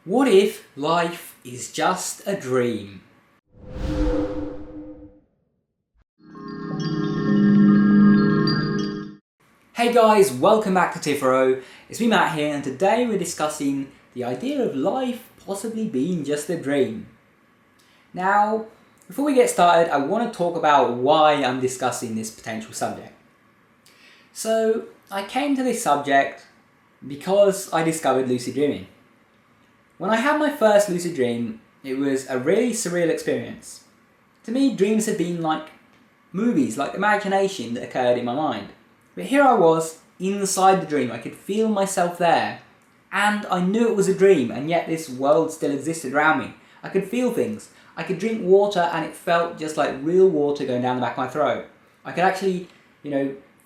What if life is just a dream? Hey guys, welcome back to Tipharot. It's me Matt here, and today we're discussing the idea of life possibly being just a dream. Now, before we get started, I want to talk about why I'm discussing this potential subject. So, I came to this subject because I discovered lucid dreaming. When I had my first lucid dream, it was a really surreal experience. To me, dreams had been like movies, like imagination that occurred in my mind. But here I was, inside the dream. I could feel myself there. And I knew it was a dream, and yet this world still existed around me. I could feel things. I could drink water, and it felt just like real water going down the back of my throat. I could actually,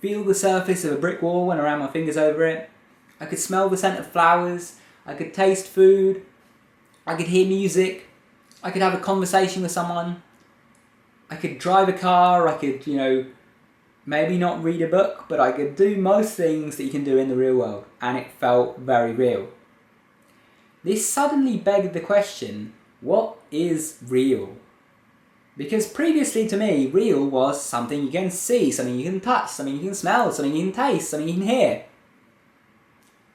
feel the surface of a brick wall when I ran my fingers over it. I could smell the scent of flowers. I could taste food. I could hear music. I could have a conversation with someone. I could drive a car. I could, maybe not read a book, but I could do most things that you can do in the real world, and it felt very real. This suddenly begged the question, what is real? Because previously to me, real was something you can see, something you can touch, something you can smell, something you can taste, something you can hear.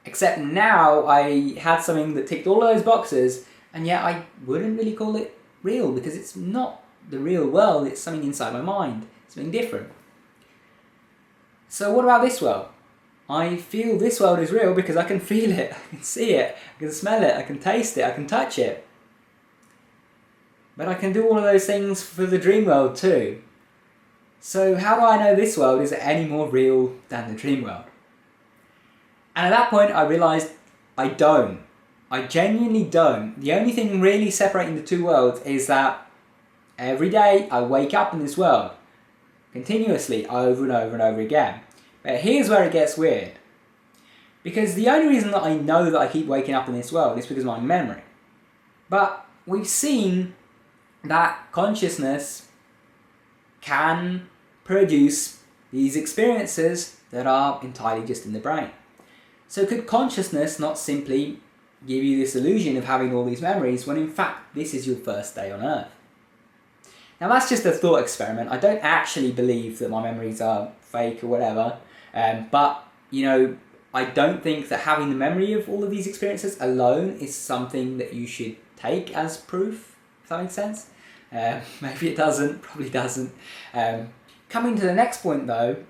Except now I had something that ticked all those boxes, and yet I wouldn't really call it real, because it's not the real world, it's something inside my mind, something different. So what about this world? I feel this world is real because I can feel it, I can see it, I can smell it, I can taste it, I can touch it. But I can do all of those things for the dream world too. So how do I know this world is any more real than the dream world? And at that point I realised I don't. I genuinely don't. The only thing really separating the two worlds is that every day I wake up in this world, continuously, over and over and over again. But here's where it gets weird. Because the only reason that I know that I keep waking up in this world is because of my memory. But we've seen that consciousness can produce these experiences that are entirely just in the brain. So could consciousness not simply give you this illusion of having all these memories when in fact this is your first day on Earth? Now that's just a thought experiment. I don't actually believe that my memories are fake or whatever, but I don't think that having the memory of all of these experiences alone is something that you should take as proof, if that makes sense. Maybe it doesn't, probably doesn't. Coming to the next point though,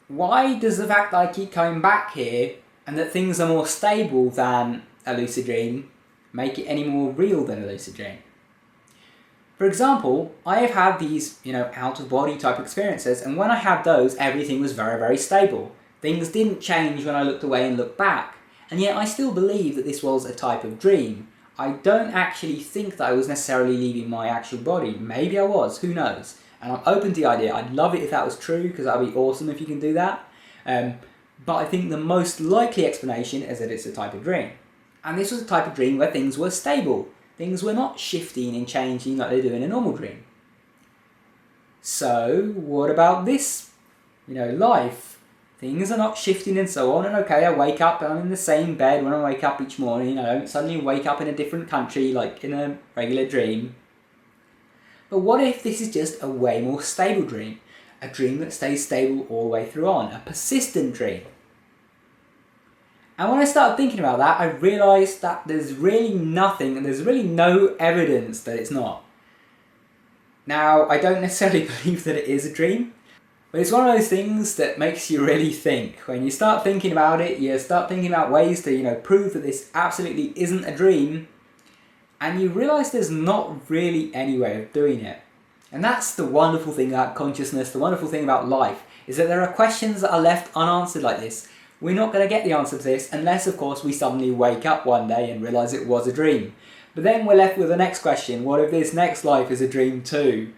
why does the fact that I keep coming back here and that things are more stable than a lucid dream make it any more real than a lucid dream? For example, I have had these, out-of-body type experiences, and when I had those, everything was very, very stable. Things didn't change when I looked away and looked back, and yet I still believe that this was a type of dream. I don't actually think that I was necessarily leaving my actual body. Maybe I was, who knows? And I'm open to the idea. I'd love it if that was true, because that would be awesome if you can do that. But I think the most likely explanation is that it's a type of dream. And this was a type of dream where things were stable. Things were not shifting and changing like they do in a normal dream. So, what about this? Life. Things are not shifting and so on, and okay, I wake up and I'm in the same bed when I wake up each morning. I don't suddenly wake up in a different country like in a regular dream. But what if this is just a way more stable dream? A dream that stays stable all the way through on. A persistent dream. And when I started thinking about that, I realised that there's really nothing, and there's really no evidence that it's not. Now, I don't necessarily believe that it is a dream, but it's one of those things that makes you really think. When you start thinking about it, you start thinking about ways to, prove that this absolutely isn't a dream, and you realise there's not really any way of doing it. And that's the wonderful thing about consciousness, the wonderful thing about life, is that there are questions that are left unanswered like this. We're not going to get the answer to this unless, of course, we suddenly wake up one day and realise it was a dream. But then we're left with the next question, what if this next life is a dream too?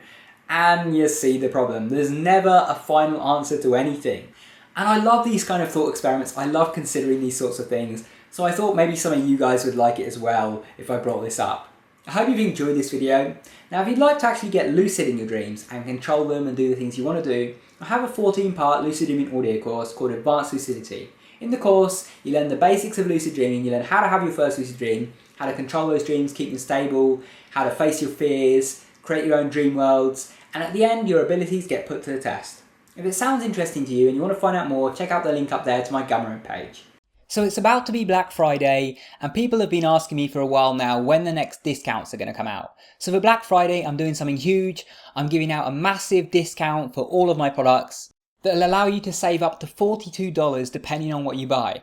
And you see the problem. There's never a final answer to anything. And I love these kind of thought experiments. I love considering these sorts of things. So I thought maybe some of you guys would like it as well if I brought this up. I hope you've enjoyed this video. Now if you'd like to actually get lucid in your dreams and control them and do the things you want to do, I have a 14-part lucid dreaming audio course called Advanced Lucidity. In the course, you learn the basics of lucid dreaming, you learn how to have your first lucid dream, how to control those dreams, keep them stable, how to face your fears, create your own dream worlds, and at the end your abilities get put to the test. If it sounds interesting to you and you want to find out more, check out the link up there to my Gumroad page. So it's about to be Black Friday, and people have been asking me for a while now when the next discounts are going to come out. So for Black Friday, I'm doing something huge. I'm giving out a massive discount for all of my products that'll allow you to save up to $42 depending on what you buy.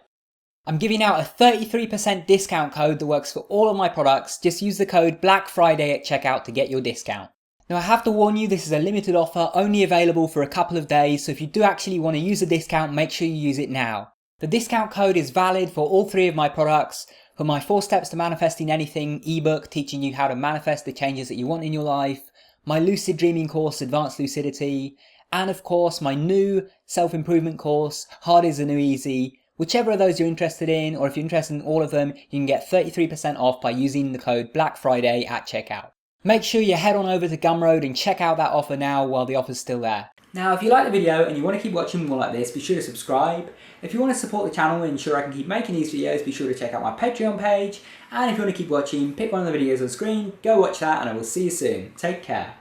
I'm giving out a 33% discount code that works for all of my products. Just use the code BLACKFRIDAY at checkout to get your discount. Now I have to warn you, this is a limited offer, only available for a couple of days, so if you do actually want to use the discount, make sure you use it now. The discount code is valid for all 3 of my products. For my 4 Steps to Manifesting Anything ebook teaching you how to manifest the changes that you want in your life, my Lucid Dreaming course, Advanced Lucidity, and of course my new self-improvement course, Hard is the New Easy. Whichever of those you're interested in, or if you're interested in all of them, you can get 33% off by using the code BLACKFRIDAY at checkout. Make sure you head on over to Gumroad and check out that offer now while the offer's still there. Now, if you like the video and you want to keep watching more like this, be sure to subscribe. If you want to support the channel and ensure I can keep making these videos, be sure to check out my Patreon page. And if you want to keep watching, pick one of the videos on screen, go watch that, and I will see you soon. Take care.